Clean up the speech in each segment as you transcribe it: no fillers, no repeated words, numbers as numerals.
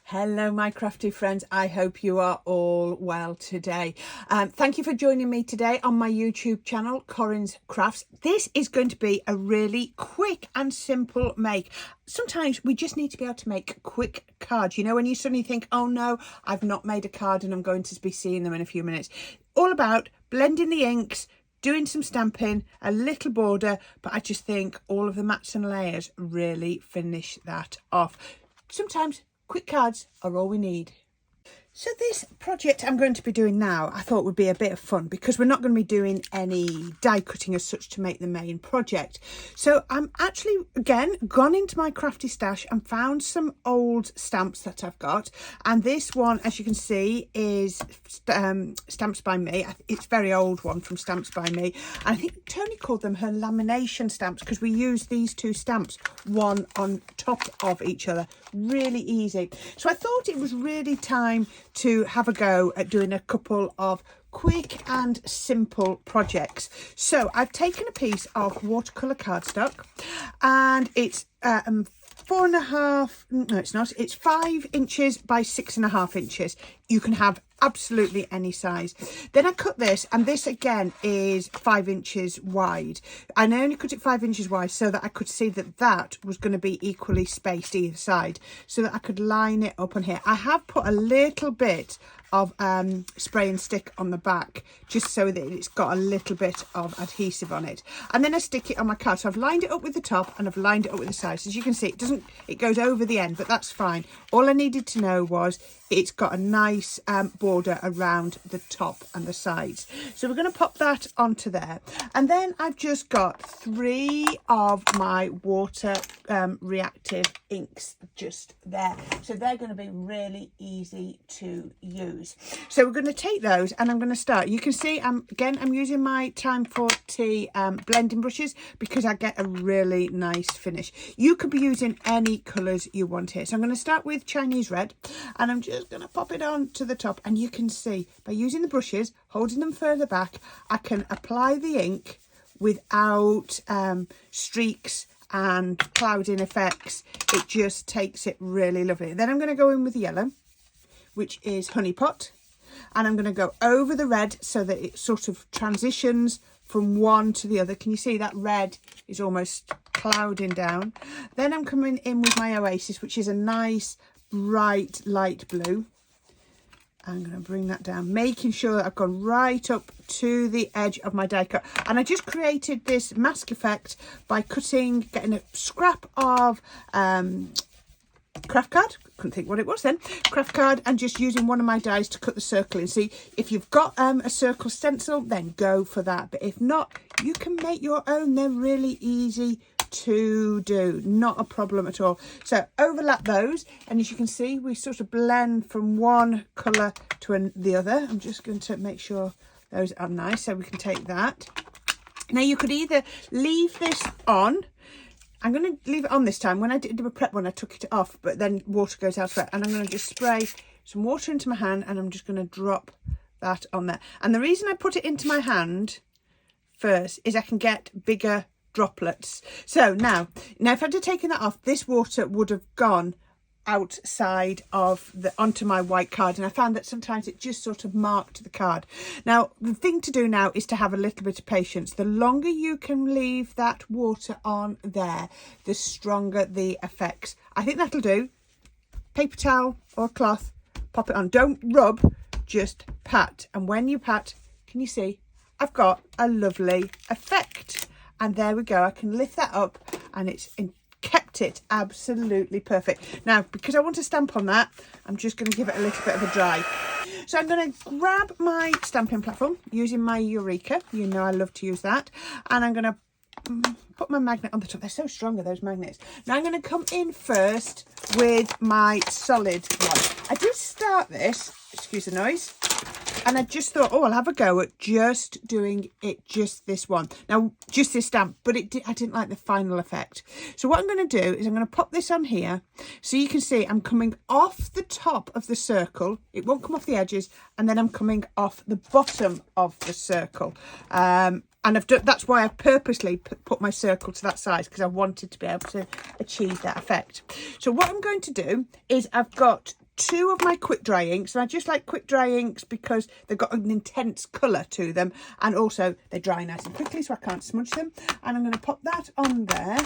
Hello my crafty friends, I hope you are all well today. Thank you for joining me today on my YouTube channel, Corrine's Crafts. This is going to be a really quick and simple make. Sometimes we just need to be able to make quick cards. You know, when you suddenly think, oh no, I've not made a card and I'm going to be seeing them in a few minutes. All about blending the inks, doing some stamping, a little border, but I just think all of the mats and layers really finish that off. Sometimes quick cards are all we need. So this project I'm going to be doing now, I thought would be a bit of fun because we're not going to be doing any die cutting as such to make the main project. So I'm actually, again, gone into my crafty stash and found some old stamps that I've got. And this one, as you can see, is Stamps by Me. It's a very old one from Stamps by Me. And I think Tony called them her lamination stamps because we use these two stamps, one on top of each other. Really easy. So I thought it was really time to have a go at doing a couple of quick and simple projects. So I've taken a piece of watercolour cardstock and it's 4.5, no it's not, it's 5 inches by 6.5 inches. You can have absolutely any size. Then I cut this, and this again is 5 inches wide, and I only cut it 5 inches wide so that I could see that that was going to be equally spaced either side, so that I could line it up on here. I have put a little bit of spray and stick on the back just so that it's got a little bit of adhesive on it, and then I stick it on my card. So I've lined it up with the top and I've lined it up with the sides. As you can see, it goes over the end, but that's fine. All I needed to know was it's got a nice border around the top and the sides. So we're going to pop that onto there, and then I've just got 3 of my water reactive inks just there, so they're going to be really easy to use. So we're going to take those and I'm going to start. You can see I'm using my Time for Tea blending brushes because I get a really nice finish. You could be using any colours you want here. So I'm going to start with Chinese red, and I'm just going to pop it on to the top, and you can see by using the brushes, holding them further back, I can apply the ink without streaks and clouding effects. It just takes it really lovely. Then I'm going to go in with the yellow, which is Honey Pot, and I'm going to go over the red so that it sort of transitions from one to the other. Can you see that red is almost clouding down? Then I'm coming in with my Oasis, which is a nice bright light blue. I'm going to bring that down, making sure that I've gone right up to the edge of my die cut. And I just created this mask effect by getting a scrap of craft card, couldn't think what it was then, craft card, and just using one of my dies to cut the circle in. See, if you've got a circle stencil, then go for that, but if not, you can make your own. They're really easy to do, not a problem at all. So overlap those, and as you can see, we sort of blend from one colour to the other. I'm just going to make sure those are nice, so we can take that. Now you could either leave this on. I'm going to leave it on this time. When I did the prep one, I took it off, but then water goes out of it, and I'm going to just spray some water into my hand, and I'm just going to drop that on there. And the reason I put it into my hand first is I can get bigger droplets. So now if I'd have taken that off, this water would have gone outside of onto my white card, and I found that sometimes it just sort of marked the card. Now the thing to do now is to have a little bit of patience. The longer you can leave that water on there, the stronger the effects. I think that'll do. Paper towel or cloth, pop it on. Don't rub, just pat, and when you pat, can you see I've got a lovely effect? And there we go. I can lift that up, and it's kept it absolutely perfect. Now, because I want to stamp on that, I'm just going to give it a little bit of a dry. So I'm going to grab my stamping platform using my Eureka. You know I love to use that. And I'm going to put my magnet on the top. They're so strong, those magnets. Now I'm going to come in first with my solid one. I did start this, excuse the noise, and I just thought, oh, I'll have a go at just doing it, just this one. Now, just this stamp, but I didn't like the final effect. So what I'm going to do is I'm going to pop this on here. So you can see I'm coming off the top of the circle. It won't come off the edges. And then I'm coming off the bottom of the circle. And that's why I purposely put my circle to that size, because I wanted to be able to achieve that effect. So what I'm going to do is I've got two of my quick dry inks, and I just like quick dry inks because they've got an intense colour to them, and also they dry nice and quickly so I can't smudge them. And I'm going to pop that on there.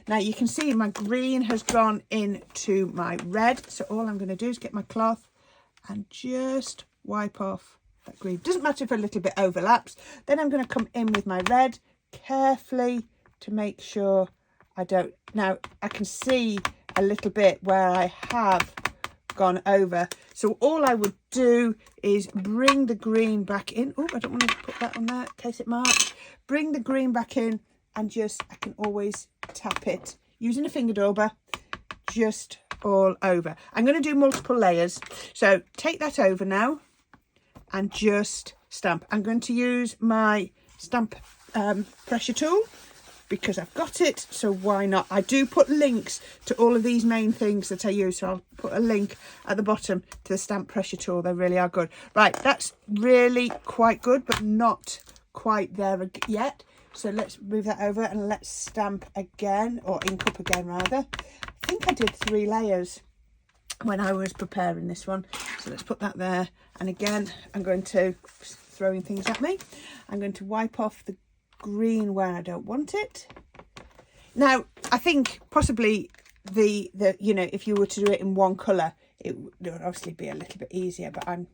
Now you can see my green has gone into my red, so all I'm going to do is get my cloth and just wipe off that green. Doesn't matter if a little bit overlaps. Then I'm going to come in with my red carefully to make sure I don't. Now I can see a little bit where I have gone over, so all I would do is bring the green back in. Oh, I don't want to put that on there in case it marks. Bring the green back in, and just, I can always tap it using a finger dauber just all over. I'm going to do multiple layers, so take that over now and just stamp. I'm going to use my stamp pressure tool because I've got it, so why not? I do put links to all of these main things that I use, so I'll put a link at the bottom to the stamp pressure tool. They really are good. Right, that's really quite good, but not quite there yet. So let's move that over and let's stamp again, or ink up again rather. I think I did 3 layers when I was preparing this one. So let's put that there. And again, I'm going to, throwing things at me, I'm going to wipe off the green where I don't want it. Now, I think possibly the you know, if you were to do it in one colour, it would obviously be a little bit easier, but I'm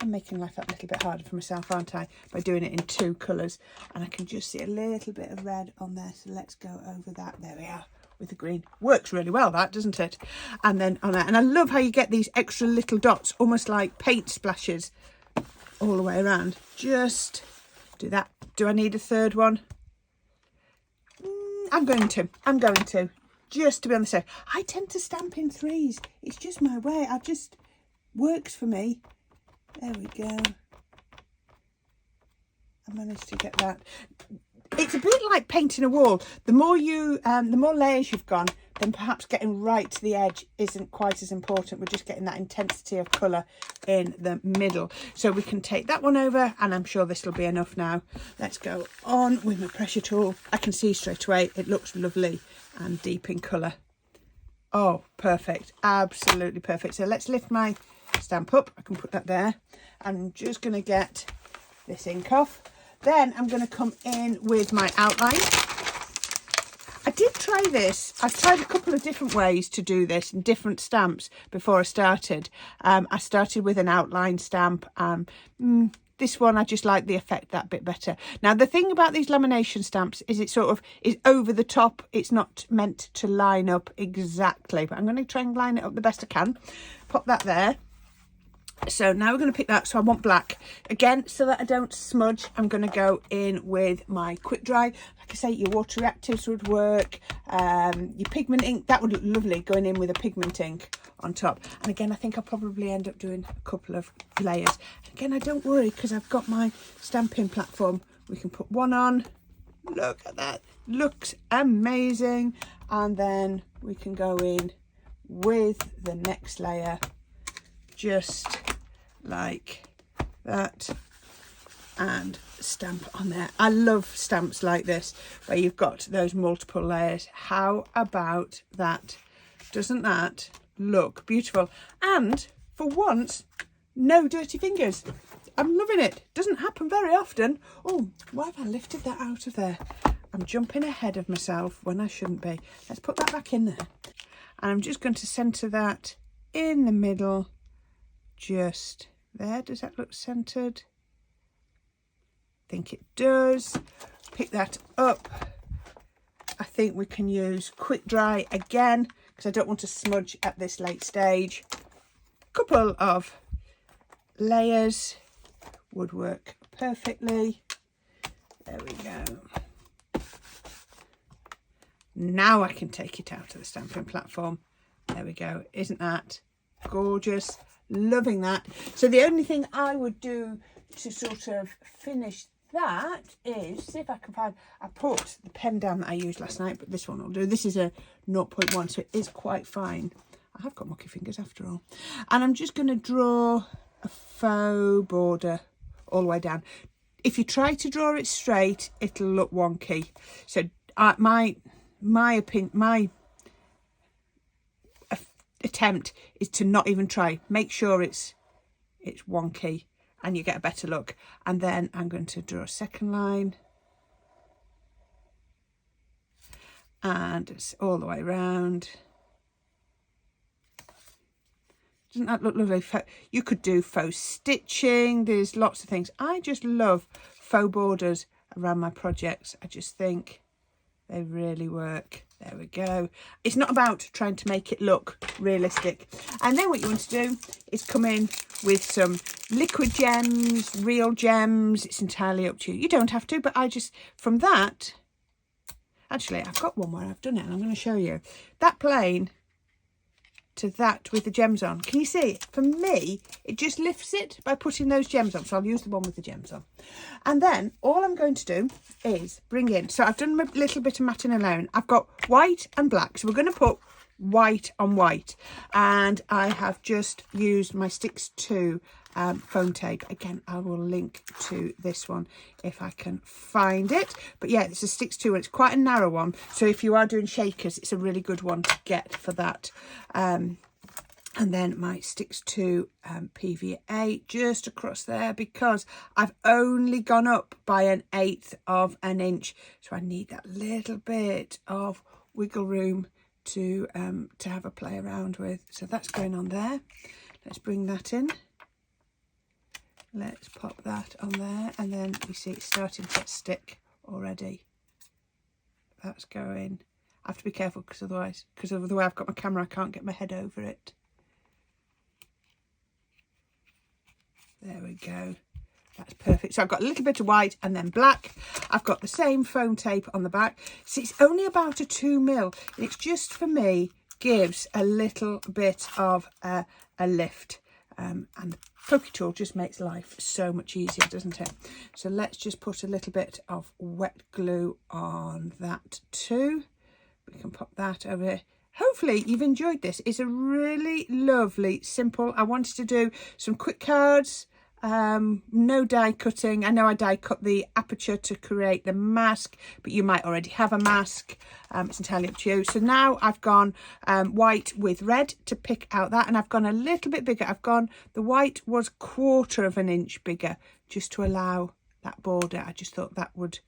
making life that little bit harder for myself, aren't I, by doing it in 2 colours. And I can just see a little bit of red on there, so let's go over that. There we are, with the green. Works really well, that, doesn't it? And then on that, and I love how you get these extra little dots, almost like paint splashes all the way around. Just do that. Do I need a third one? I'm going to just to be on the safe. I tend to stamp in 3s. It's just my way. It just works for me. There we go. I managed to get that. It's a bit like painting a wall. The more layers you've gone, then perhaps getting right to the edge isn't quite as important. We're just getting that intensity of colour in the middle. So we can take that one over, and I'm sure this will be enough now. Let's go on with my pressure tool. I can see straight away it looks lovely and deep in colour. Oh, perfect. Absolutely perfect. So let's lift my stamp up. I can put that there. I'm just going to get this ink off. Then I'm going to come in with my outline. I did try this. I've tried a couple of different ways to do this and different stamps before I started. I started with an outline stamp. This one, I just like the effect that bit better. Now, the thing about these lamination stamps is it sort of is over the top. It's not meant to line up exactly, but I'm going to try and line it up the best I can. Pop that there. So now we're going to pick that. So I want black again, so that I don't smudge. I'm going to go in with my quick dry. Like I say, your water reactives would work. Your pigment ink, that would look lovely going in with a pigment ink on top. And again, I think I'll probably end up doing a couple of layers. Again, I don't worry because I've got my stamping platform. We can put one on. Look at that, looks amazing. And then we can go in with the next layer, just like that, and stamp on there. I love stamps like this where you've got those multiple layers. How about that? Doesn't that look beautiful? And for once, no dirty fingers. I'm loving it. Doesn't happen very often. Oh, why have I lifted that out of there? I'm jumping ahead of myself when I shouldn't be. Let's put that back in there. And I'm just going to centre that in the middle. Just there. Does that look centered? I think it does. Pick that up. I think we can use quick dry again because I don't want to smudge at this late stage. A couple of layers would work perfectly. There we go. Now I can take it out of the stamping platform. There we go. Isn't that gorgeous? Loving that. So the only thing I would do to sort of finish that is see if I can find, I put the pen down that I used last night, but this one will do. This is a 0.1, so it is quite fine. I have got mucky fingers after all. And I'm just going to draw a faux border all the way down. If you try to draw it straight, it'll look wonky. So my opinion, my attempt is to not even try. Make sure it's wonky and you get a better look. And then I'm going to draw a second line. And it's all the way around. Doesn't that look lovely? You could do faux stitching. There's lots of things. I just love faux borders around my projects. I just think they really work. There we go. It's not about trying to make it look realistic. And then what you want to do is come in with some liquid gems, real gems. It's entirely up to you. You don't have to, but I just, from that, actually, I've got one where I've done it and I'm going to show you. That plain to that with the gems on. Can you see? For me, it just lifts it by putting those gems on. So I'll use the one with the gems on. And then all I'm going to do is bring in, so I've done a little bit of matting alone. I've got white and black. So we're going to put white on white. And I have just used my Sticks 2 foam tape. Again, I will link to this one if I can find it. But yeah, it's a Sticks 2 and it's quite a narrow one. So if you are doing shakers, it's a really good one to get for that. And then my Sticks 2 PVA just across there, because I've only gone up by 1/8 of an inch. So I need that little bit of wiggle room to have a play around with. So that's going on there. Let's bring that in. Let's pop that on there, and then you see it's starting to stick already. That's going. I have to be careful because otherwise, because of the way I've got my camera, I can't get my head over it. There we go. That's perfect. So I've got a little bit of white and then black. I've got the same foam tape on the back. So it's only about a 2mm. It's just, for me, gives a little bit of a lift. And the pokey tool just makes life so much easier, doesn't it? So let's just put a little bit of wet glue on that too. We can pop that over here. Hopefully you've enjoyed this. It's a really lovely, simple. I wanted to do some quick cards. No die cutting. I know I die cut the aperture to create the mask, but you might already have a mask. It's entirely up to you. So now I've gone white with red to pick out that, and I've gone a little bit bigger. The white was 1/4 of an inch bigger, just to allow that border. I just thought that would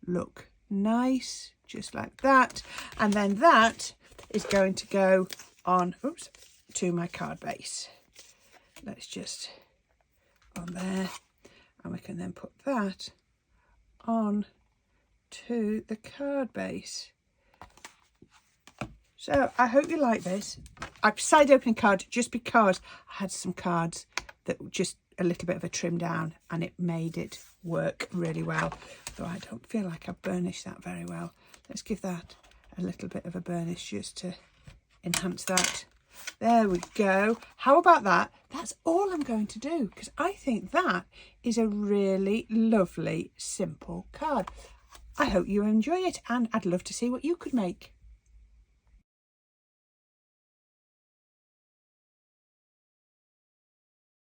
look nice, just like that. And then that is going to go on, oops, to my card base. Let's just on there, and we can then put that on to the card base. So I hope you like this. I've side opening card just because I had some cards that were just a little bit of a trim down, and it made it work really well. Though I don't feel like I've burnished that very well. Let's give that a little bit of a burnish just to enhance that. There we go. How about that? That's all I'm going to do, because I think that is a really lovely, simple card. I hope you enjoy it, and I'd love to see what you could make.